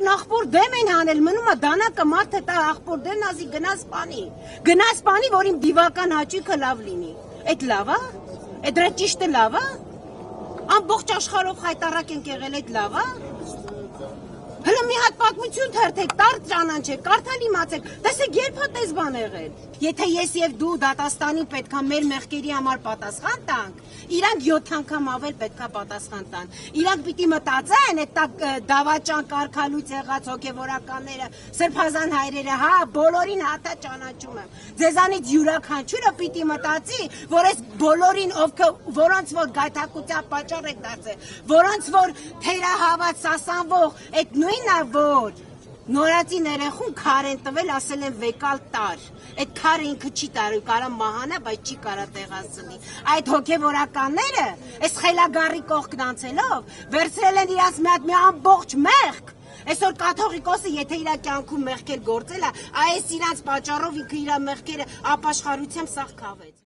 որ աղբոր դեմ են հանել, մնում է դանակը մարդը տա աղբոր դեմն ասի գնա սպանի, որ իմ դիվական հաճույքը լավ լինի։ Այդ լավ է։ Այդ դրա ճիշտը լավ է։ Ամբողջ աշխարհով խայտարակ ենք եղել, այդ լավ է։ Հələ մի հատ պատմություն թերթեք, տարդ ճանաչեք, կարդալ իմացեք, տեսեք երբ է տես բան եղել։ Եթե ես եւ դու Դատաստանին պետքա մեր մեղքերի համար պատասխան տանք, իրանք 7 անգամ ավել պետքա պատասխան տան։ Իրանք պիտի մտածեն այդ դավաճան կարգալույց եղած հոգեվորականները, սրբազան հայրերը, հա, բոլորին հատա ճանաչում եմ։ Ձեզանից յուրաքանչյուրը պիտի մտածի, որ այս բոլորին որոնց որ գայթակղության պատճառ եք դարձել, որոնց որ թերահավատ սասանվող այդ նույնն է որ նորածին երեխուն քար են տվել, ասել են վեկալ տար։ Այդ քարը ինքը չի տարի, կարա մահանա, բայց չի կարա տեղացնի։ Այդ հոգևորականները, այս խելագարի կողքն անցելով, վերցրել են իրաց մի ամբողջ մեղք։ Այսօր կաթողիկոսը, եթե իր կյանքում մեղքեր գործել է, այս իրանց պատճառով ինքը իր մեղքերը ապաշխարությամբ սաղ քավեց։